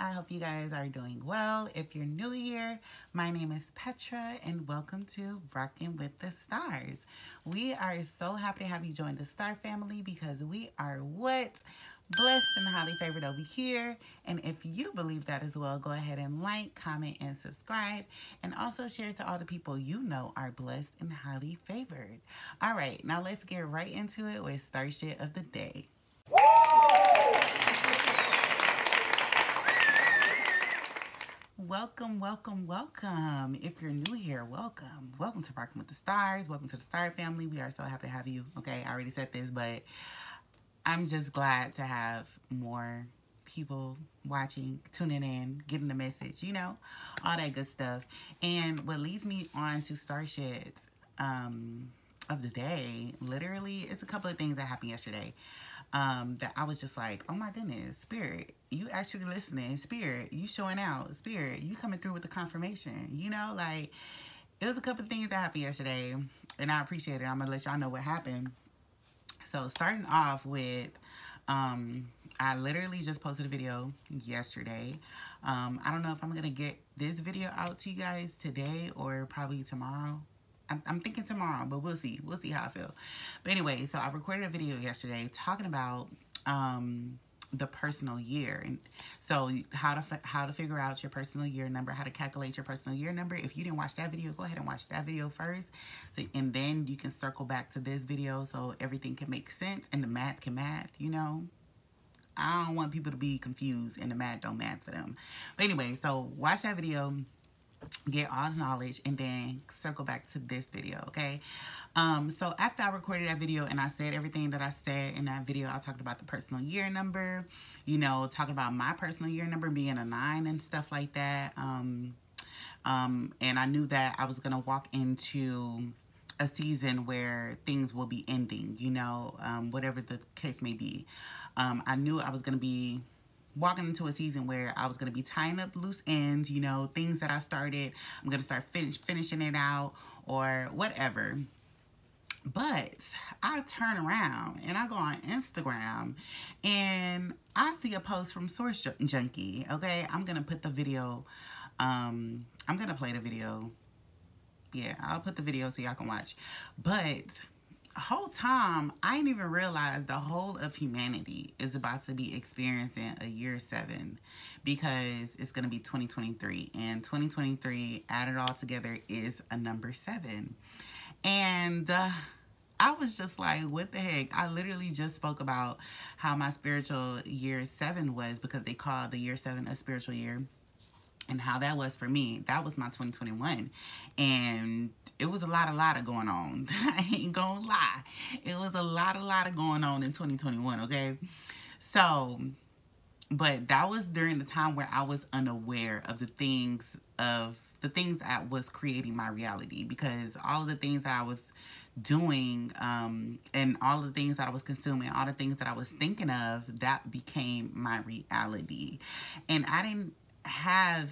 I hope you guys are doing well. If you're new here, my name is Petra and welcome to Rockin' with the Stars. We are so happy to have you join the Star family because we are what? Blessed and highly favored over here. And if you believe that as well, go ahead and like, comment, and subscribe. And also share to all the people you know are blessed and highly favored. All right, now let's get right into it with Star Shit of the Day. Welcome, welcome, welcome. If you're new here, welcome. Welcome to Rockin' with the Stars. Welcome to the Star family. We are so happy to have you. Okay, I already said this, but I'm just glad to have more people watching, tuning in, getting the message, you know, all that good stuff. And what leads me on to Star Shit of the Day, literally, it's a couple of things that happened yesterday. That I was just like, oh my goodness, Spirit, you actually listening, Spirit, you showing out, Spirit, you coming through with the confirmation, you know, like, it was a couple of things that happened yesterday, and I appreciate it. I'm gonna let y'all know what happened. So, starting off with, I literally just posted a video yesterday. I don't know if I'm gonna get this video out to you guys today or probably tomorrow. I'm thinking tomorrow, but we'll see. We'll see how I feel. But anyway, so I recorded a video yesterday talking about the personal year, and so how to figure out your personal year number, how to calculate your personal year number. If you didn't watch that video, go ahead and watch that video first, and then you can circle back to this video so everything can make sense and the math can math. You know, I don't want people to be confused and the math don't math for them. But anyway, so watch that video, get all the knowledge, and then circle back to this video, okay? So after I recorded that video and I said everything that I said in that video, I talked about the personal year number, you know, talking about my personal year number being a 9 and stuff like that. And I knew that I was going to walk into a season where things will be ending, you know, whatever the case may be. I knew I was going to be walking into a season where I was going to be tying up loose ends, you know, things that I started, I'm going to start finishing it out or whatever. But I turn around and I go on Instagram and I see a post from Source Junkie, okay? I'm going to put the video, I'm going to play the video. Yeah, I'll put the video so y'all can watch. But whole time, I didn't even realize the whole of humanity is about to be experiencing a year 7 because it's going to be 2023. And 2023, added all together, is a number 7. And I was just like, what the heck? I literally just spoke about how my spiritual year 7 was because they call the year 7 a spiritual year. And how that was for me. That was my 2021. And it was a lot of going on. I ain't gonna lie. It was a lot of going on in 2021, okay? So, but that was during the time where I was unaware of the things that was creating my reality. Because all of the things that I was doing and all the things that I was consuming, all the things that I was thinking of, that became my reality. And I didn't have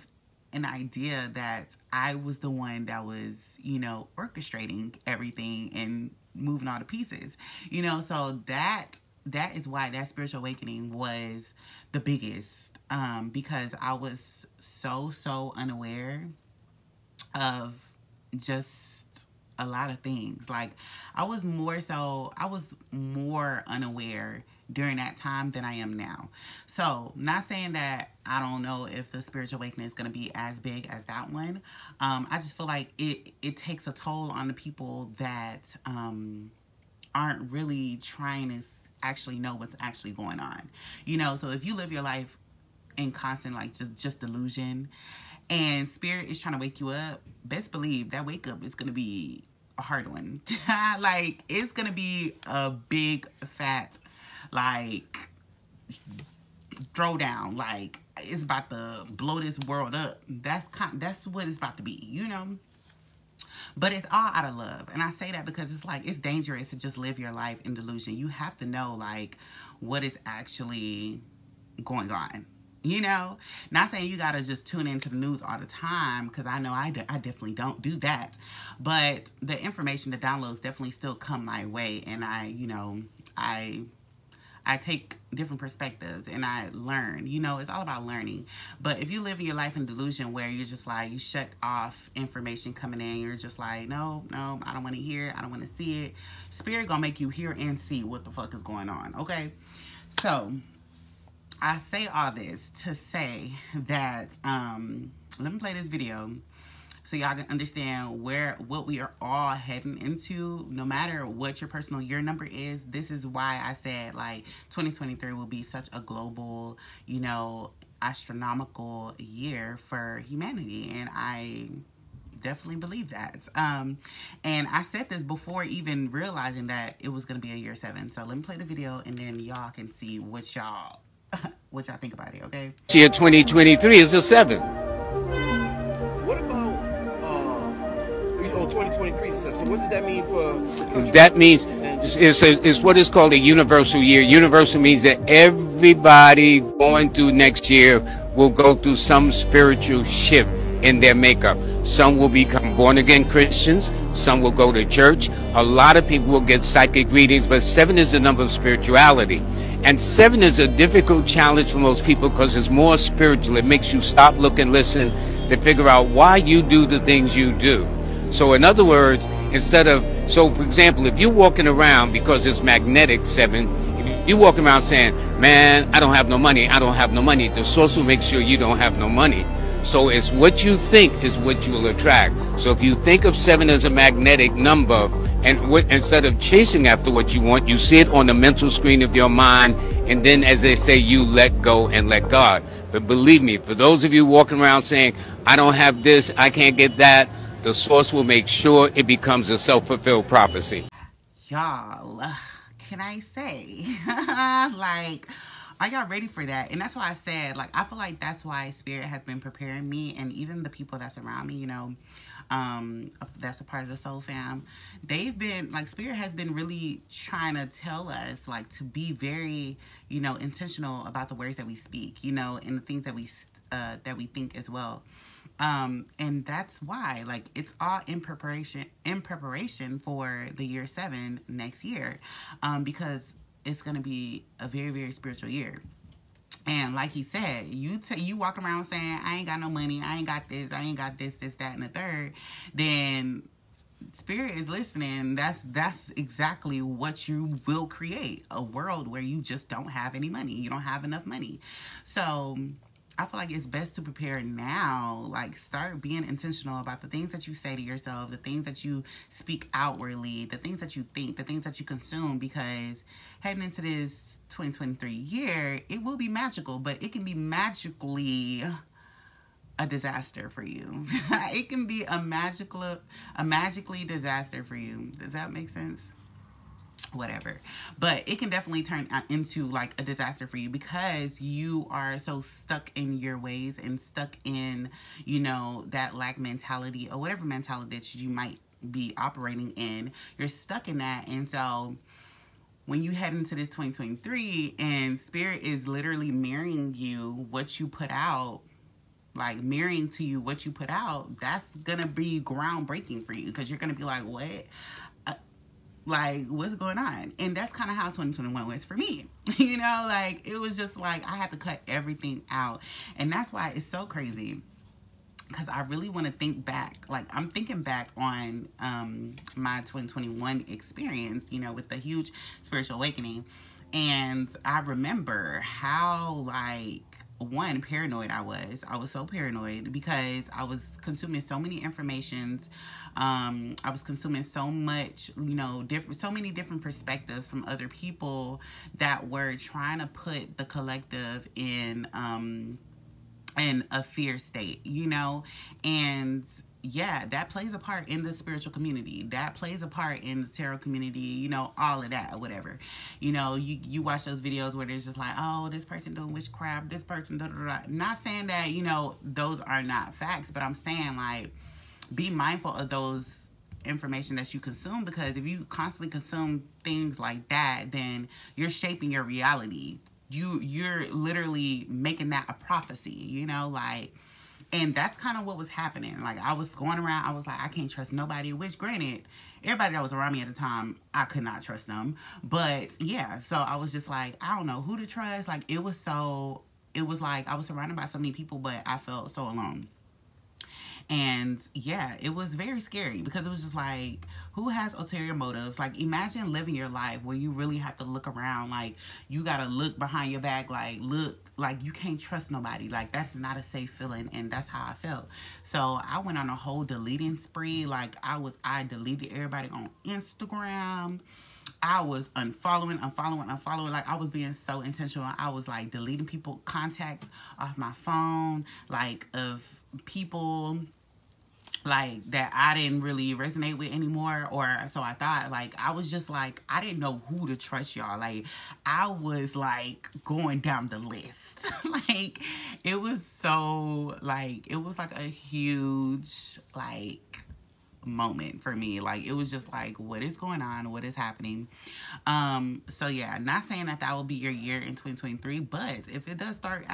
an idea that I was the one that was, you know, orchestrating everything and moving all the pieces, you know. So that is why that spiritual awakening was the biggest, because I was so unaware of just a lot of things. Like I was more unaware during that time than I am now. So, not saying that I don't know if the spiritual awakening is going to be as big as that one. I just feel like it takes a toll on the people that aren't really trying to actually know what's actually going on. You know, so if you live your life in constant, like, just delusion, and Spirit is trying to wake you up, best believe that wake up is going to be a hard one. Like, it's going to be a big, fat, like, throw down. Like, it's about to blow this world up. That's what it's about to be, you know. But it's all out of love. And I say that because it's like, it's dangerous to just live your life in delusion. You have to know, like, what is actually going on. You know, not saying you got to just tune into the news all the time, because I know I definitely don't do that. But the information, the downloads definitely still come my way. And I take different perspectives, and I learn. You know, it's all about learning. But if you live in your life in delusion where you're just like, you shut off information coming in, you're just like, no, I don't want to hear it, I don't want to see it. Spirit gonna make you hear and see what the fuck is going on, okay? So I say all this to say that let me play this video so y'all can understand what we are all heading into. No matter what your personal year number is, this is why I said like 2023 will be such a global, you know, astronomical year for humanity, and I definitely believe that. And I said this before even realizing that it was going to be a year 7. So let me play the video and then y'all can see what y'all think about it, okay? Year 2023 is a 7. What about 2023? So what does that mean for that means it's what is called a universal year. Universal means that everybody going through next year will go through some spiritual shift in their makeup. Some will become born-again Christians. Some will go to church. A lot of people will get psychic readings, but 7 is the number of spirituality. And 7 is a difficult challenge for most people because it's more spiritual. It makes you stop, look, and listen to figure out why you do the things you do. So in other words, so for example, if you're walking around, because it's magnetic 7, if you're walking around saying, man, I don't have no money, the source will make sure you don't have no money. So it's what you think is what you will attract. So if you think of 7 as a magnetic number, and instead of chasing after what you want, you see it on the mental screen of your mind, and then, as they say, you let go and let God. But believe me, for those of you walking around saying, I don't have this, I can't get that, the source will make sure it becomes a self-fulfilled prophecy. Y'all, can I say, like, are y'all ready for that? And that's why I said, like, I feel like that's why Spirit has been preparing me, and even the people that's around me, you know, that's a part of the Soul Fam. They've been, like, Spirit has been really trying to tell us, like, to be very, you know, intentional about the words that we speak, you know, and the things that we think as well. And that's why, like, it's all in preparation for the year 7 next year, because it's going to be a very, very spiritual year. And like he said, you walk around saying, I ain't got no money, I ain't got this, that, and the third, then Spirit is listening. That's exactly what you will create, a world where you just don't have any money. You don't have enough money. So I feel like it's best to prepare now. Like, start being intentional about the things that you say to yourself, the things that you speak outwardly, the things that you think, the things that you consume, because heading into this 2023 year, it will be magical, but it can be magically a disaster for you. It can be a magically disaster for you. Does that make sense? Whatever. But it can definitely turn into like a disaster for you because you are so stuck in your ways and stuck in, you know, that lack mentality or whatever mentality that you might be operating in. You're stuck in that. And so when you head into this 2023 and Spirit is literally mirroring you what you put out, like mirroring to you what you put out, that's gonna be groundbreaking for you, because you're gonna be like, what? Like, what's going on? And that's kind of how 2021 was for me. You know, like, it was just like I had to cut everything out. And that's why it's so crazy, because I really want to think back. Like, I'm thinking back on my 2021 experience, you know, with the huge spiritual awakening. And I remember how, like, one, paranoid I was. I was so paranoid because I was consuming so many informations. I was consuming so much, you know, so many different perspectives from other people that were trying to put the collective in a fear state, you know. And yeah, that plays a part in the spiritual community. That plays a part in the tarot community, you know, all of that or whatever. You know, you watch those videos where there's just like, oh, this person doing witchcraft, this person, da, da, da. Not saying that, you know, those are not facts, but I'm saying, like, be mindful of those information that you consume, because if you constantly consume things like that, then you're shaping your reality. You're literally making that a prophecy, you know, like. And that's kind of what was happening. Like, I was going around, I was like, I can't trust nobody, which granted, everybody that was around me at the time, I could not trust them. But yeah, so I was just like, I don't know who to trust. Like, it was like I was surrounded by so many people, but I felt so alone. And yeah, it was very scary because it was just like, who has ulterior motives? Like, imagine living your life where you really have to look around. Like, you got to look behind your back. Like, look, like, you can't trust nobody. Like, that's not a safe feeling. And that's how I felt. So I went on a whole deleting spree. Like, I deleted everybody on Instagram. I was unfollowing. Like, I was being so intentional. I was like deleting people contacts off my phone, like, of people like that I didn't really resonate with anymore, or so I thought. Like, I was just like, I didn't know who to trust, y'all. Like, I was like going down the list. Like, it was so like, it was like a huge like moment for me. Like, it was just like, what is going on, what is happening? So yeah, not saying that will be your year in 2023, but if it does start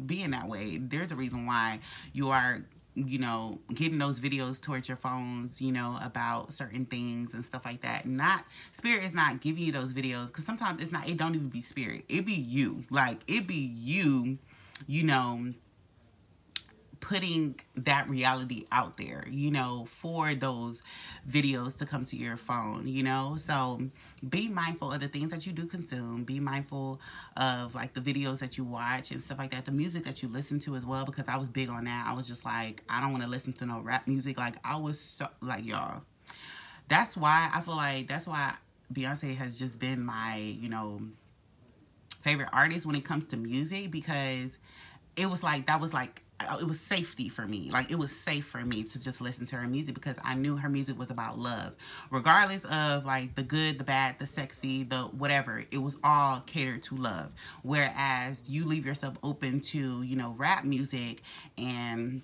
being that way, there's a reason why you are, you know, getting those videos towards your phones, you know, about certain things and stuff like that. Not, Spirit is not giving you those videos, because sometimes it's not, it don't even be Spirit, it be you. Like, it be you, you know, putting that reality out there, you know, for those videos to come to your phone, you know. So be mindful of the things that you do consume. Be mindful of like the videos that you watch and stuff like that, the music that you listen to as well, because I was big on that. I was just like, I don't want to listen to no rap music. Like, I was so like, y'all, that's why I feel like, that's why Beyonce has just been my, you know, favorite artist when it comes to music, because it was like, that was like, it was safety for me. Like, it was safe for me to just listen to her music, because I knew her music was about love, regardless of like the good, the bad, the sexy, the whatever. It was all catered to love. Whereas you leave yourself open to, you know, rap music and,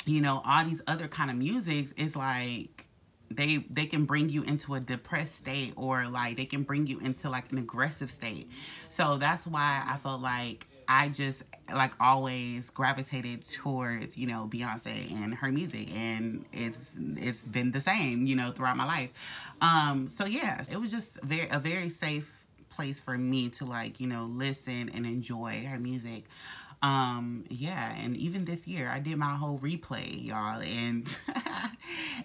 you know, all these other kind of musics, is like, they can bring you into a depressed state, or like they can bring you into like an aggressive state. So that's why I felt like I just like always gravitated towards, you know, Beyonce and her music, and it's been the same, you know, throughout my life. So yeah, it was just a very safe place for me to like, you know, listen and enjoy her music. Yeah, and even this year I did my whole replay, y'all, and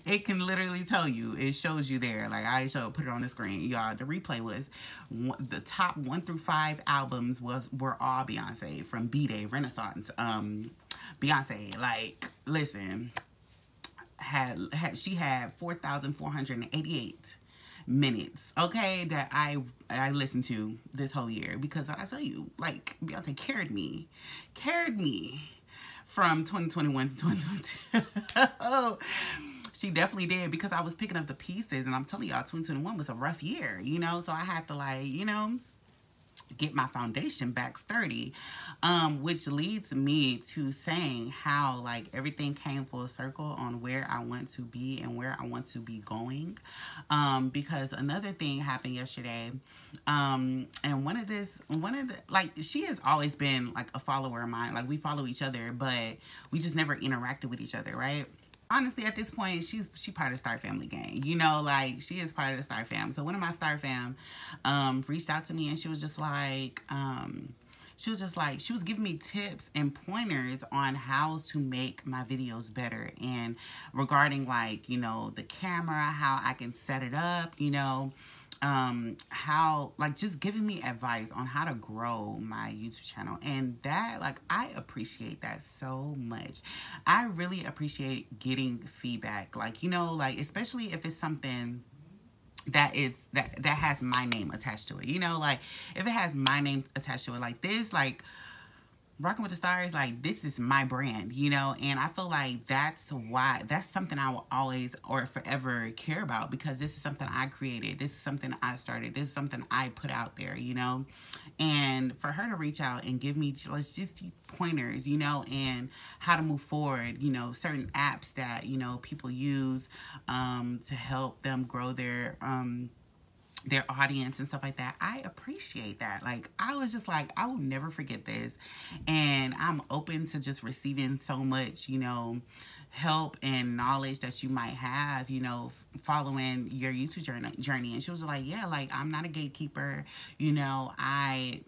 it can literally tell you, it shows you there, like I put it on the screen, y'all. The replay was the top 1 through 5 albums were all Beyonce, from B-Day, Renaissance. Beyonce, like, listen, she had 4,488 minutes, okay, that I listened to this whole year, because I tell you, like, Beyonce carried me from 2021 to 2022. She definitely did, because I was picking up the pieces, and I'm telling y'all, 2021 was a rough year, you know, so I had to, like, you know, get my foundation back sturdy, which leads me to saying how like everything came full circle on where I want to be and where I want to be going, because another thing happened yesterday, and one of the, like, she has always been like a follower of mine. Like, we follow each other, but we just never interacted with each other, right? Honestly, at this point, she part of the Star Family gang, you know, like, she is part of the Star Fam. So one of my Star Fam reached out to me, and she was like, she was giving me tips and pointers on how to make my videos better, and regarding, like, you know, the camera, how I can set it up, you know, how, like, just giving me advice on how to grow my YouTube channel. And that, like, I appreciate that so much. I really appreciate getting feedback, like, you know, like, especially if it's something that has my name attached to it, you know, like, if it has my name attached to it, like this, like, Rocking with the Stars, like, this is my brand, you know, and I feel like that's something I will always or forever care about, because this is something I created, this is something I started, this is something I put out there, you know. And for her to reach out and give me just pointers, you know, and how to move forward, you know, certain apps that, you know, people use to help them grow their their audience and stuff like that. I appreciate that. Like, I was just like, I will never forget this. And I'm open to just receiving so much, you know, help and knowledge that you might have, you know, following your YouTube journey. And she was like, yeah, like, I'm not a gatekeeper. You know, I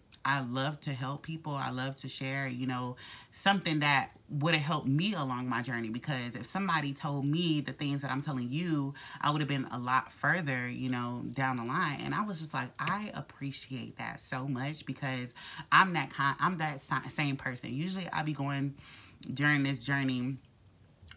love to help people. I love to share, you know, something that would have helped me along my journey. Because if somebody told me the things that I'm telling you, I would have been a lot further, you know, down the line. And I was just like, I appreciate that so much, because I'm that same person. Usually I be going during this journey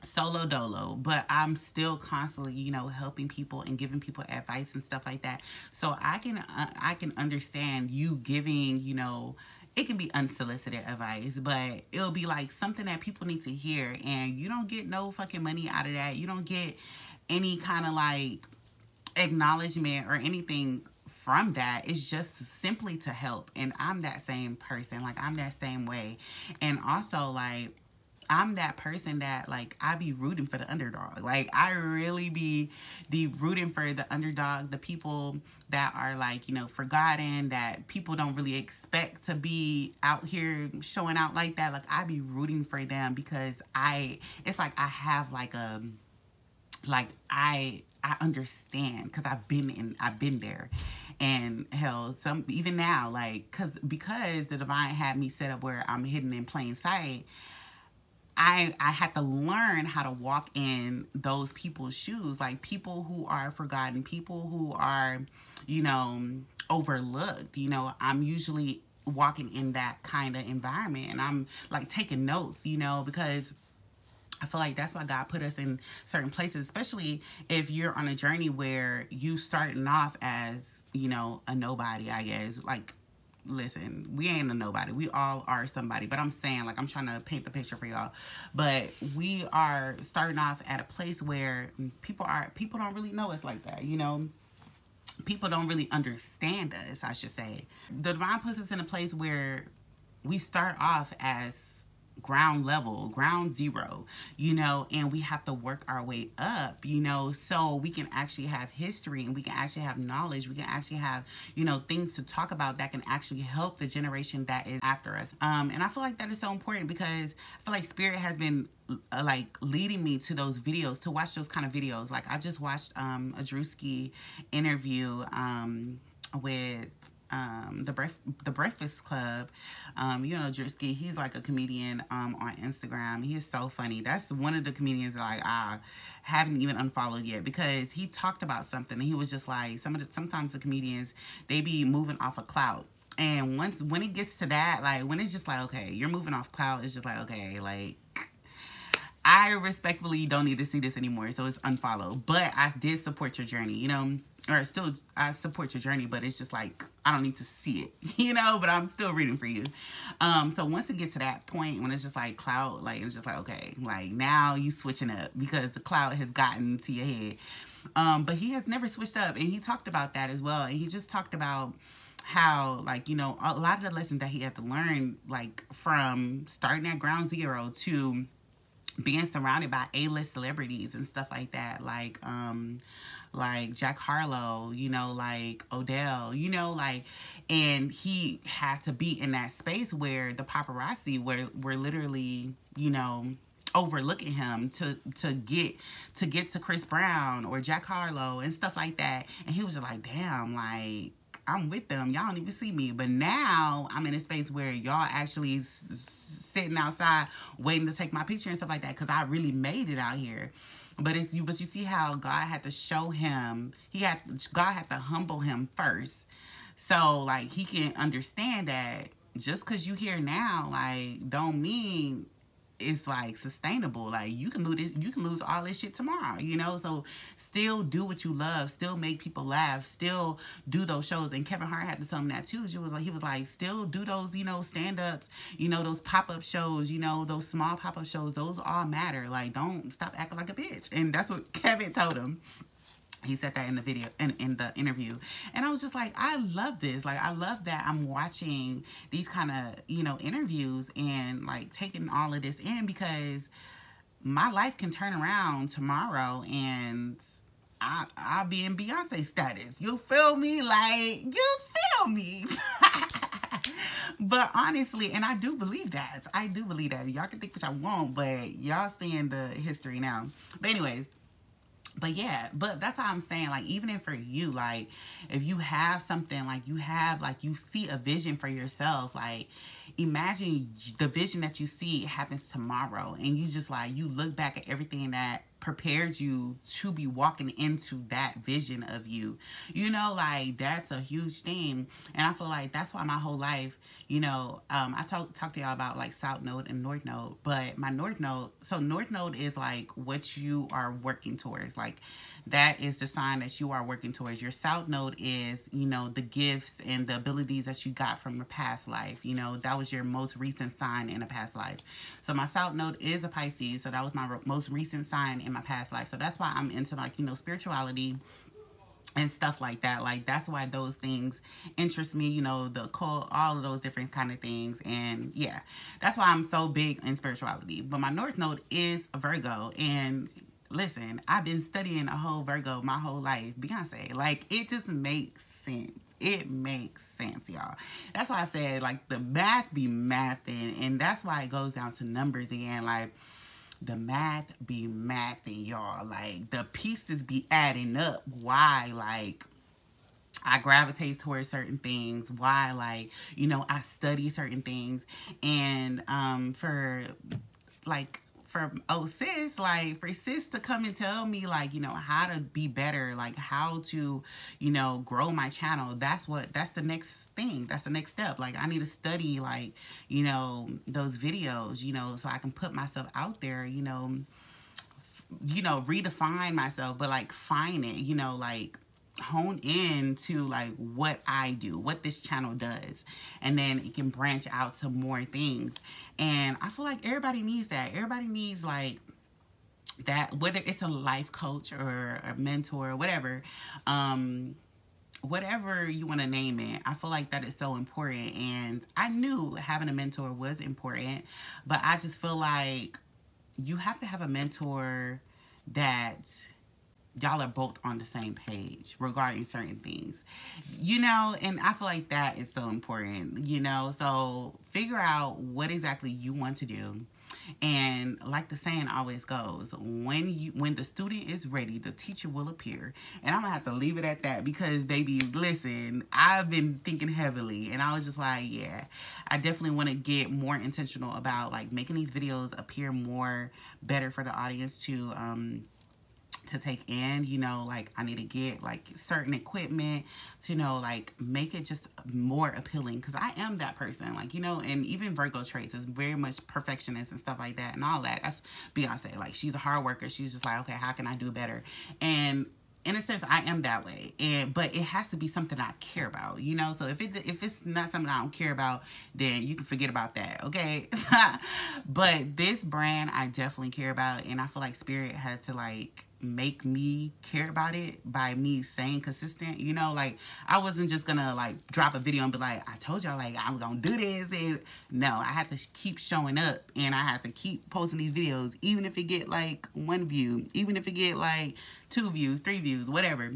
solo dolo, but I'm still constantly, you know, helping people and giving people advice and stuff like that. So I can understand you giving, you know, it can be unsolicited advice, but it'll be like something that people need to hear, and you don't get no fucking money out of that. You don't get any kind of like acknowledgement or anything from that. It's just simply to help. And I'm that same person. Like, I'm that same way. And also, like, I'm that person that, like, I be rooting for the underdog. Like, I really be rooting for the underdog, the people that are, like, you know, forgotten, that people don't really expect to be out here showing out like that. Like, I be rooting for them, because it's like I have, like, I understand, because I've been there. And hell, even now, like, because the divine had me set up where I'm hidden in plain sight, I had to learn how to walk in those people's shoes, like people who are forgotten, people who are, you know, overlooked. You know, I'm usually walking in that kind of environment, and I'm like taking notes, you know, because I feel like that's why God put us in certain places, especially if you're on a journey where you starting off as, you know, a nobody, I guess. Like, listen, we ain't a nobody. We all are somebody. But I'm saying, like, I'm trying to paint the picture for y'all. But we are starting off at a place where people don't really know us like that, you know. People don't really understand us, I should say. The divine puts us in a place where we start off as ground level, ground zero, you know, and we have to work our way up, you know, so we can actually have history, and we can actually have knowledge. We can actually have, you know, things to talk about that can actually help the generation that is after us. And I feel like that is so important, because I feel like Spirit has been like leading me to those videos, to watch those kind of videos. Like, I just watched a Drewski interview with the Breakfast Club. You know, Drewski, he's like a comedian on Instagram. He is so funny. That's one of the comedians that, like, I haven't even unfollowed yet, because he talked about something, and he was just like, sometimes the comedians, they be moving off of clout. And when it gets to that, like, when it's just like, okay, you're moving off clout, it's just like, okay, like, I respectfully don't need to see this anymore, so it's unfollow. But I did support your journey, you know, or still, I support your journey, but it's just like, I don't need to see it, you know, but I'm still reading for you. So once it gets to that point, when it's just like clout, like, it's just like, okay, like, now you switching up, because the clout has gotten to your head. But he has never switched up, and he talked about that as well. And he just talked about how, like, you know, a lot of the lessons that he had to learn, like, from starting at ground zero to being surrounded by A-list celebrities and stuff like that, like Jack Harlow, you know, like Odell, you know, like, and he had to be in that space where the paparazzi were literally, you know, overlooking him to get to Chris Brown or Jack Harlow and stuff like that. And he was just like, damn, like, I'm with them, y'all don't even see me. But now I'm in a space where y'all actually sitting outside waiting to take my picture and stuff like that, because I really made it out here. But you see how God had to show him, God had to humble him first, so, like, he can understand that just because you here now, like, don't mean it's like sustainable. Like, you can lose all this shit tomorrow, you know. So still do what you love, still make people laugh, still do those shows. And Kevin Hart had to tell him that too. He was like still do those, you know, stand-ups, you know, those pop-up shows, you know, those small pop-up shows, those all matter. Like, don't stop acting like a bitch. And that's what Kevin told him. He said that in the video, in the interview. And I was just like, I love this. Like, I love that I'm watching these kind of, you know, interviews and, like, taking all of this in, because my life can turn around tomorrow, and I'll be in Beyonce status. You feel me? Like, you feel me? But honestly, and I do believe that. I do believe that. Y'all can think what y'all want, but y'all seeing the history now. But anyways, but yeah, but that's how I'm saying, like, even if for you, like, if you have something, like, you have, like, you see a vision for yourself, like, imagine the vision that you see happens tomorrow, and you just, like, you look back at everything that prepared you to be walking into that vision of you, you know, like, that's a huge thing. And I feel like that's why my whole life, you know, I talk to y'all about, like, South Node and North Node, but my North Node, so North Node is, like, what you are working towards, like, that is the sign that you are working towards. Your South Node is, you know, the gifts and the abilities that you got from your past life, you know, that was your most recent sign in a past life. So my South Node is a Pisces, so that was my most recent sign in my past life. So that's why I'm into, like, you know, spirituality and stuff like that. Like, that's why those things interest me, you know, the occult, all of those different kind of things. And yeah, that's why I'm so big in spirituality. But my North Node is a Virgo, and listen, I've been studying a whole Virgo my whole life. Beyonce, like, it just makes sense. It makes sense, y'all. That's why I said, like, the math be mathing, and that's why it goes down to numbers again. Like, the math be mathing, y'all. Like, the pieces be adding up. Why, like, I gravitate towards certain things. Why, like, you know, I study certain things. And for sis, like, for sis to come and tell me, like, you know, how to be better, like, how to, you know, grow my channel, that's the next thing. That's the next step. Like, I need to study, like, you know, those videos, you know, so I can put myself out there, you know, redefine myself, but, like, find it, you know, like, hone in to, like, what I do, what this channel does, and then it can branch out to more things. And I feel like everybody needs that. Everybody needs, like, that, whether it's a life coach or a mentor or whatever, whatever you want to name it. I feel like that is so important, and I knew having a mentor was important, but I just feel like you have to have a mentor that y'all are both on the same page regarding certain things, you know, and I feel like that is so important, you know. So figure out what exactly you want to do. And like the saying always goes, when the student is ready, the teacher will appear. And I'm gonna have to leave it at that, because baby, listen, I've been thinking heavily, and I was just like, yeah, I definitely want to get more intentional about, like, making these videos appear more better for the audience to take in, you know. Like, I need to get, like, certain equipment to, you know, like, make it just more appealing, because I am that person, like, you know. And even Virgo traits is very much perfectionist and stuff like that and all that. That's Beyonce. Like, she's a hard worker. She's just like, okay, how can I do better? And in a sense, I am that way, but it has to be something I care about, you know. So if it's not something I don't care about, then you can forget about that, okay? But this brand, I definitely care about, and I feel like Spirit had to, like, make me care about it by me staying consistent, you know. Like, I wasn't just gonna, like, drop a video and be like, I told y'all, like, I'm gonna do this. And no, I have to keep showing up, and I have to keep posting these videos, even if it get, like, 1 view, even if it get, like, 2 views, 3 views, whatever.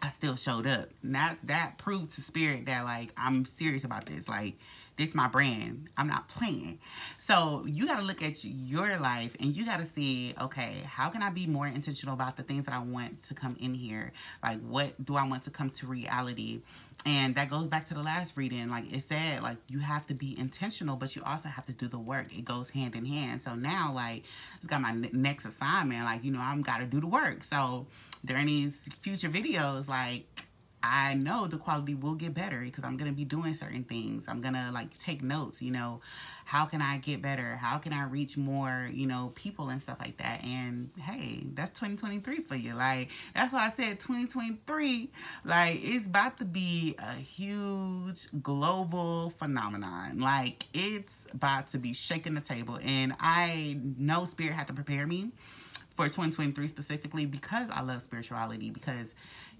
I still showed up. Now that proved to Spirit that, like, I'm serious about this. Like, this is my brand. I'm not playing. So you got to look at your life, and you got to see, okay, how can I be more intentional about the things that I want to come in here? Like, what do I want to come to reality? And that goes back to the last reading. Like it said, like, you have to be intentional, but you also have to do the work. It goes hand in hand. So now, like, it's got my next assignment. Like, you know, I'm got to do the work. So during these future videos, like, I know the quality will get better, because I'm going to be doing certain things. I'm going to, like, take notes, you know, how can I get better? How can I reach more, you know, people and stuff like that? And hey, that's 2023 for you. Like, that's why I said 2023, like, it's about to be a huge global phenomenon. Like, it's about to be shaking the table. And I know Spirit had to prepare me for 2023 specifically, because I love spirituality, because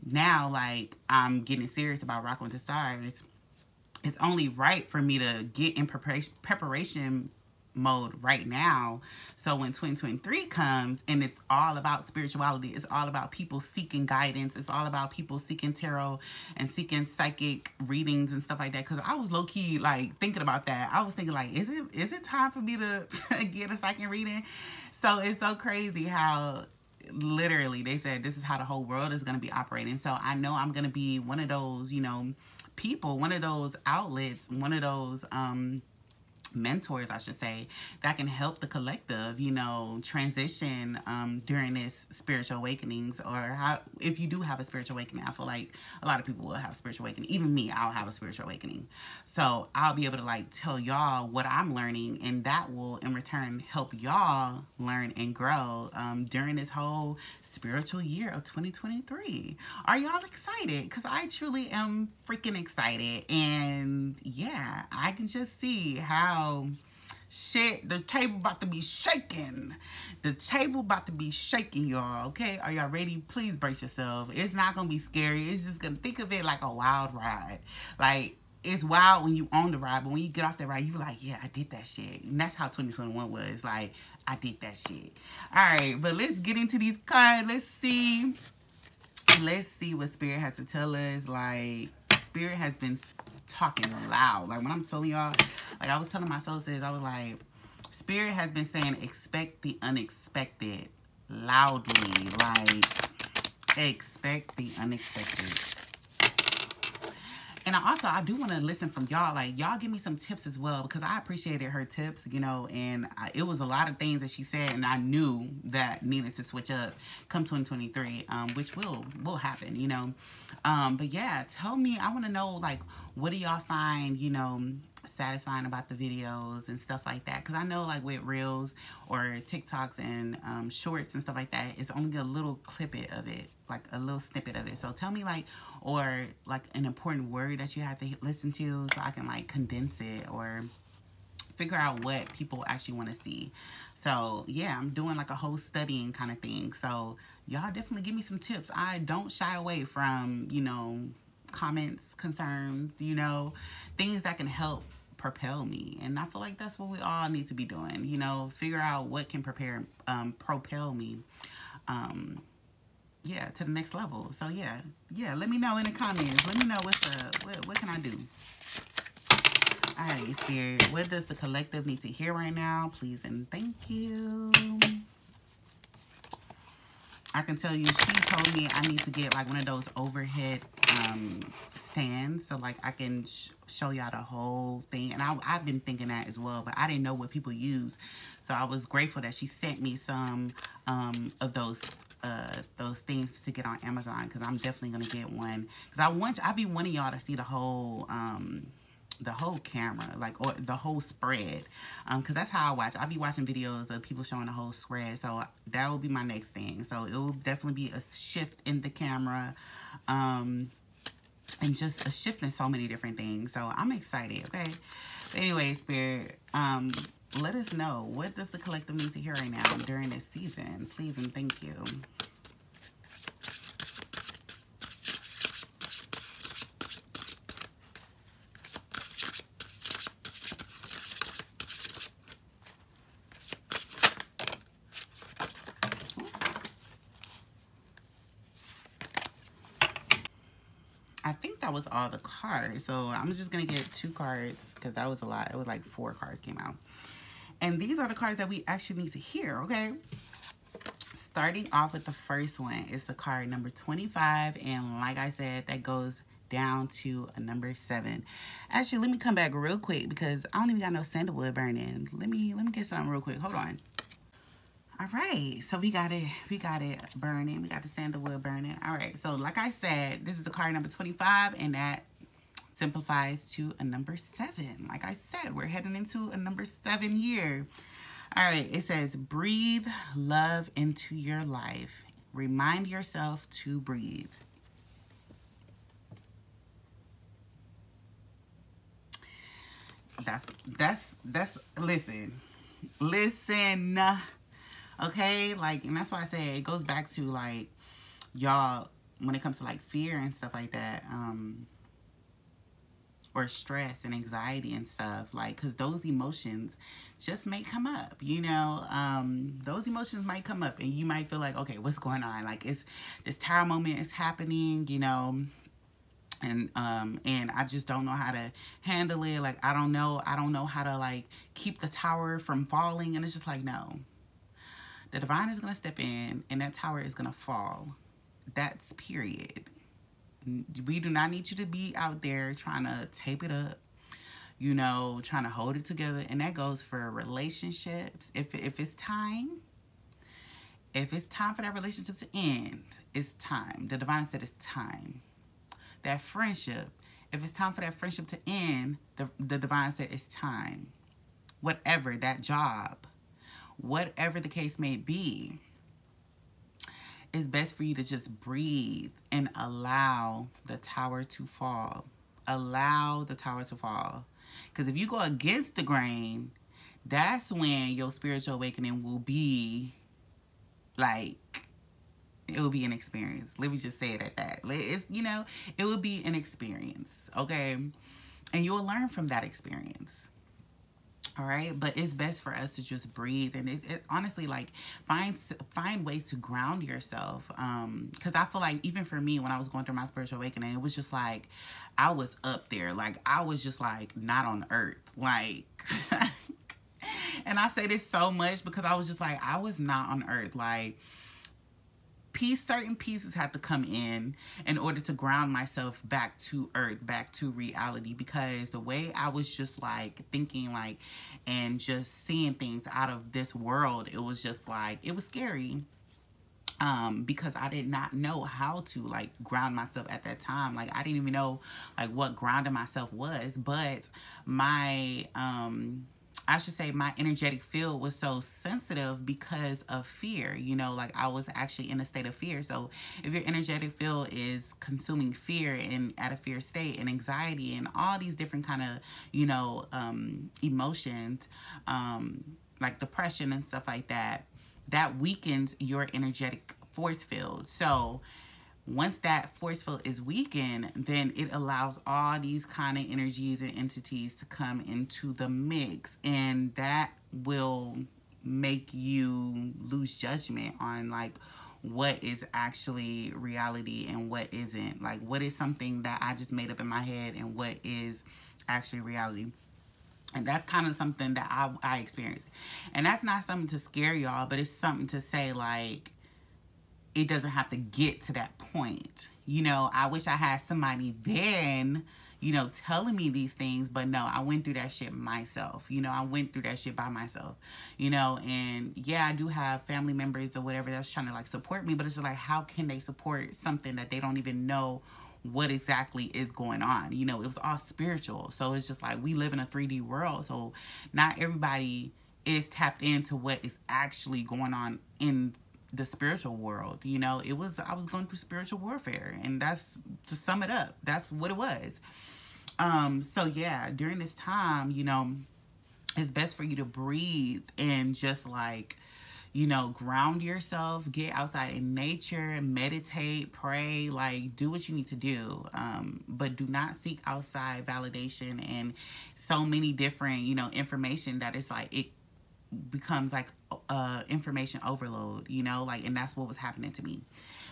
now, like, I'm getting serious about rocking with the stars. It's only right for me to get in preparation mode right now. So when 2023 comes and it's all about spirituality, it's all about people seeking guidance, it's all about people seeking tarot and seeking psychic readings and stuff like that. Because I was low-key like thinking about that. I was thinking like, is it time for me to get a psychic reading? So it's so crazy how literally they said this is how the whole world is going to be operating. So I know I'm going to be one of those, you know, people, one of those outlets, one of those mentors, I should say, that can help the collective, you know, transition during this spiritual awakenings, or how, if you do have a spiritual awakening, I feel like a lot of people will have a spiritual awakening. Even me, I'll have a spiritual awakening. So I'll be able to like tell y'all what I'm learning, and that will in return help y'all learn and grow during this whole spiritual year of 2023. Are y'all excited? Because I truly am freaking excited. And yeah, I can just see how shit, the table about to be shaking. The table about to be shaking, y'all. Okay, are y'all ready? Please brace yourself. It's not gonna be scary. It's just gonna, think of it like a wild ride. Like, it's wild when you own the ride, but when you get off that ride, you like, yeah, I did that shit. And that's how 2021 was. Like, I did that shit. All right, but let's get into these cards. Let's see what Spirit has to tell us. Like, Spirit has been talking loud. Like, when I'm telling y'all, like I was telling my soul sis, I was like, Spirit has been saying, expect the unexpected loudly. Like, expect the unexpected. And I do want to listen from y'all. Like, y'all give me some tips as well, because I appreciated her tips, you know, and it was a lot of things that she said, and I knew that needed to switch up come 2023, which will happen, you know. But yeah, tell me, I want to know, like, what do y'all find, you know, satisfying about the videos and stuff like that? Because I know, like, with Reels or TikToks and shorts and stuff like that, it's only a little clippet of it, like a little snippet of it. So tell me, like, or like an important word that you have to listen to, so I can like condense it or figure out what people actually want to see. So yeah, I'm doing like a whole studying kind of thing. So y'all definitely give me some tips. I don't shy away from, you know, comments, concerns, you know, things that can help propel me. And I feel like that's what we all need to be doing, you know, figure out what can propel me yeah, to the next level. So yeah, let me know in the comments. Let me know what can I do. All right, Spirit, what does the collective need to hear right now? Please and thank you. I can tell you, she told me I need to get like one of those overhead stands, so like I can show y'all the whole thing. And I've been thinking that as well, but I didn't know what people use. So I was grateful that she sent me some of those things to get on Amazon, because I'm definitely gonna get one, because I be wanting y'all to see the whole camera, like, or the whole spread, because that's how I watch. I'll be watching videos of people showing the whole spread, so that will be my next thing. So it will definitely be a shift in the camera, and just a shift in so many different things. So I'm excited. Okay, but anyway, Spirit, let us know, what does the collective need to hear right now during this season? Please and thank you. I think that was all the cards. So I'm just going to get 2 cards, because that was a lot. It was like 4 cards came out. And these are the cards that we actually need to hear, okay? Starting off with the first one is the card number 25. And like I said, that goes down to a number 7. Actually, let me come back real quick, because I don't even got no sandalwood burning. Let me get something real quick. Hold on. All right, so we got it burning. We got the sandalwood burning. All right, so like I said, this is the card number 25, and that simplifies to a number 7. Like I said, we're heading into a number 7 year. All right, it says, breathe love into your life. Remind yourself to breathe. That's listen. Okay, like, and that's why I say it goes back to, like, y'all, when it comes to like fear and stuff like that, or stress and anxiety and stuff, like, because those emotions just may come up, you know. Those emotions might come up and you might feel like, okay, what's going on? Like, it's this tower moment is happening, you know, and I just don't know how to handle it. Like, I don't know how to, like, keep the tower from falling. And it's just like, no, the divine is going to step in and that tower is going to fall. That's period. We do not need you to be out there trying to tape it up, you know, trying to hold it together. And that goes for relationships. If it's time for that relationship to end, it's time. The divine said it's time. That friendship, if it's time for that friendship to end, the divine said it's time. Whatever, that job, whatever the case may be, it's best for you to just breathe and allow the tower to fall. Allow the tower to fall. Because if you go against the grain, that's when your spiritual awakening will be like, it will be an experience. Let me just say it at that. It's, you know, it will be an experience, okay? And you'll learn from that experience. All right, but it's best for us to just breathe and it honestly, like, find ways to ground yourself. Because I feel like even for me, when I was going through my spiritual awakening, it was just like I was up there, like I was just like not on earth, like. And I say this so much because I was just like, I was not on earth, like. Certain pieces have to come in order to ground myself back to earth, back to reality, because the way I was just like thinking, like, and just seeing things out of this world, it was just like, it was scary. Because I did not know how to, like, ground myself at that time. Like, I didn't even know, like, what grounding myself was. But my, I should say my energetic field was so sensitive because of fear. You know, like, I was actually in a state of fear. So if your energetic field is consuming fear and at a fear state and anxiety and all these different kind of, you know, emotions, like depression and stuff like that, that weakens your energetic force field. So once that force field is weakened, then it allows all these kind of energies and entities to come into the mix, and that will make you lose judgment on, like, what is actually reality and what isn't. Like, what is something that I just made up in my head and what is actually reality. And that's kind of something that I experienced. And that's not something to scare y'all, but it's something to say, like, it doesn't have to get to that point. You know, I wish I had somebody then, you know, telling me these things, but no, I went through that shit myself. You know, I went through that shit by myself, you know, and yeah, I do have family members or whatever that's trying to, like, support me, but it's just like, how can they support something that they don't even know what exactly is going on? You know, it was all spiritual. So it's just like, we live in a 3D world. So not everybody is tapped into what is actually going on in the spiritual world. You know, I was going through spiritual warfare, and that's, to sum it up, that's what it was. So yeah, during this time, you know, it's best for you to breathe and just, like, you know, ground yourself, get outside in nature, meditate, pray, like, do what you need to do. But do not seek outside validation and so many different, you know, information that it's like, it becomes like information overload, you know, like, and that's what was happening to me.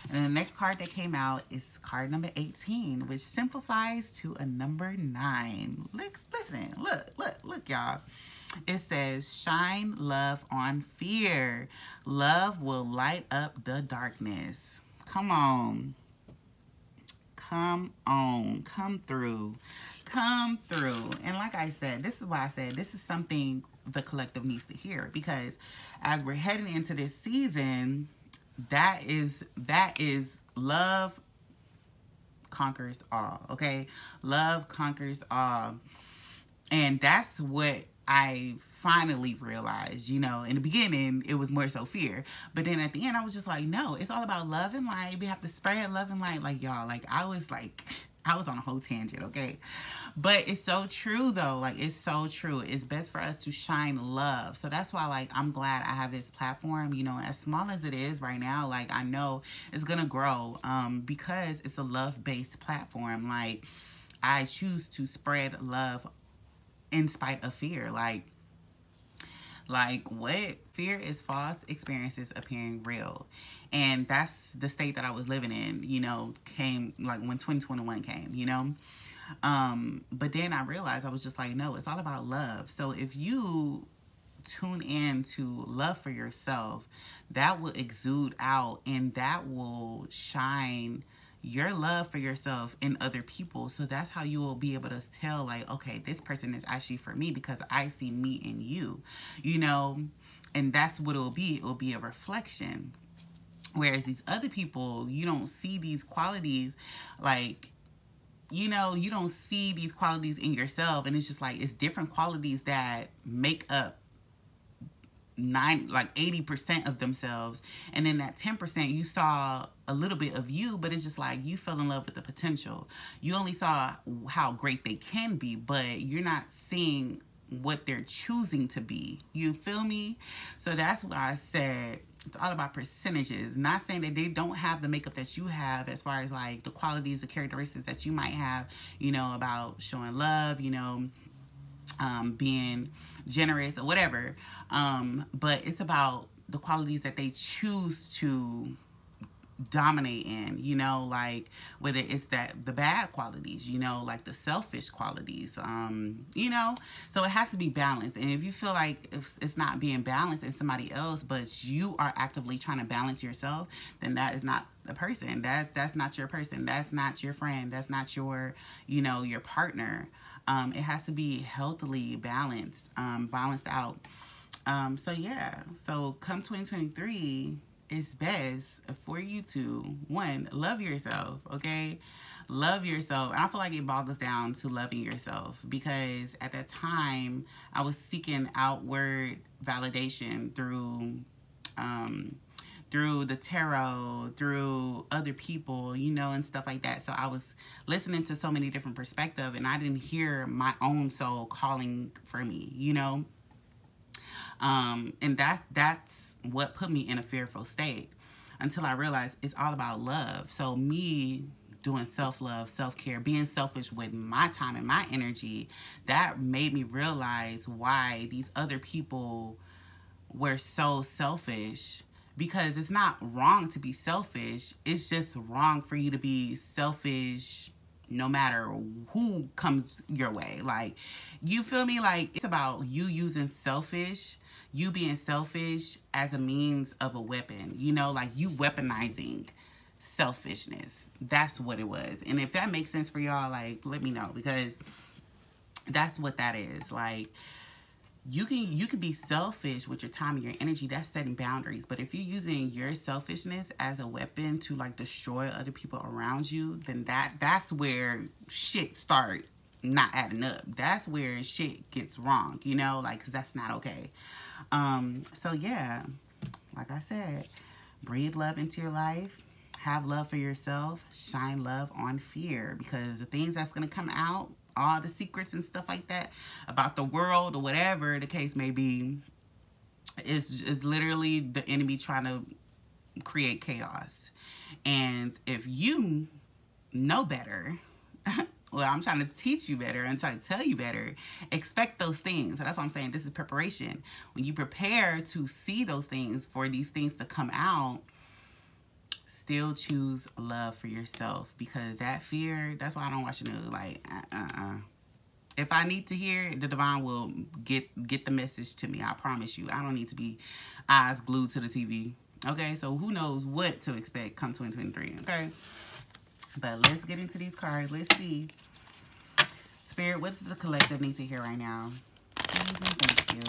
And then the next card that came out is card number 18, which simplifies to a number 9. Listen, look, y'all. It says, shine love on fear. Love will light up the darkness. Come on. Come on. Come through. Come through. And like I said, this is why I said this is something the collective needs to hear, because as we're heading into this season, that is love conquers all, okay? Love conquers all. And that's what I finally realized. You know, in the beginning, it was more so fear. But then at the end, I was just like, no, it's all about love and light. We have to spread love and light. Like, y'all, like, I was on a whole tangent, okay? But it's so true, though. Like, it's so true. It's best for us to shine love. So that's why, like, I'm glad I have this platform, you know, as small as it is right now. Like, I know it's gonna grow because it's a love-based platform. Like, I choose to spread love in spite of fear. Like what? Fear is false experiences appearing real. And that's the state that I was living in, you know, came like when 2021 came, you know. But then I realized, I was just like, no, it's all about love. So if you tune in to love for yourself, that will exude out, and that will shine your love for yourself in other people. So that's how you will be able to tell, like, okay, this person is actually for me because I see me in you, you know. And that's what it will be. It will be a reflection. Whereas these other people, you don't see these qualities, like, you know, you don't see these qualities in yourself. And it's just like, it's different qualities that make up 80% of themselves. And then that 10%, you saw a little bit of you, but it's just like you fell in love with the potential. You only saw how great they can be, but you're not seeing what they're choosing to be. You feel me? So that's why I said it's all about percentages. Not saying that they don't have the makeup that you have, as far as like the qualities, the characteristics that you might have, you know, about showing love, you know, being generous or whatever. But it's about the qualities that they choose to dominate in, you know, like whether it's the bad qualities, you know, like the selfish qualities, you know. So it has to be balanced. And if you feel like it's not being balanced in somebody else, but you are actively trying to balance yourself, then that is not a person. That's not your person. That's not your friend. That's not your, you know, your partner. It has to be healthily balanced, balanced out. So yeah, so come 2023, it's best for you to, one, love yourself, okay? Love yourself. And I feel like it boggles down to loving yourself, because at that time I was seeking outward validation through the tarot, through other people, you know, and stuff like that. So I was listening to so many different perspectives, and I didn't hear my own soul calling for me, you know. And that's what put me in a fearful state, until I realized it's all about love. So me doing self-love, self-care, being selfish with my time and my energy, that made me realize why these other people were so selfish. Because it's not wrong to be selfish. It's just wrong for you to be selfish no matter who comes your way. Like, you feel me? Like, it's about you using you being selfish as a means of a weapon. You know, like you weaponizing selfishness. That's what it was. And if that makes sense for y'all, like, let me know, because that's what that is. Like, you can be selfish with your time and your energy. That's setting boundaries. But if you're using your selfishness as a weapon to like destroy other people around you, then that's where shit start not adding up. That's where shit gets wrong, you know, like, because that's not okay. So yeah, like I said, breathe love into your life, have love for yourself, shine love on fear, because the things that's going to come out, all the secrets and stuff like that about the world or whatever the case may be, it's literally the enemy trying to create chaos. And if you know better, well, I'm trying to teach you better and try to tell you better. Expect those things. So that's what I'm saying. This is preparation. When you prepare to see those things, for these things to come out, still choose love for yourself. Because that fear, that's why I don't watch the news. Like, if I need to hear it, the divine will get the message to me. I promise you. I don't need to be eyes glued to the TV. Okay, so who knows what to expect come 2023. Okay. But let's get into these cards. Let's see. Spirit, what does the collective need to hear right now? Please and thank you.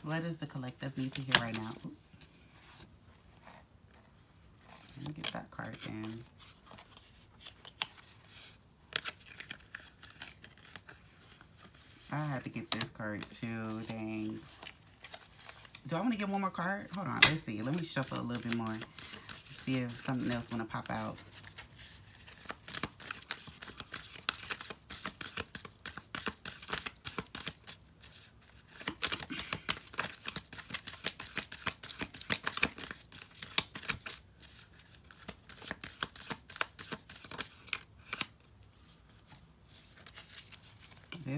What does the collective need to hear right now? Ooh. Let me get that card then. I had to get this card too, dang. Do I want to get one more card? Hold on, let's see. Let me shuffle a little bit more. See if something else want to pop out.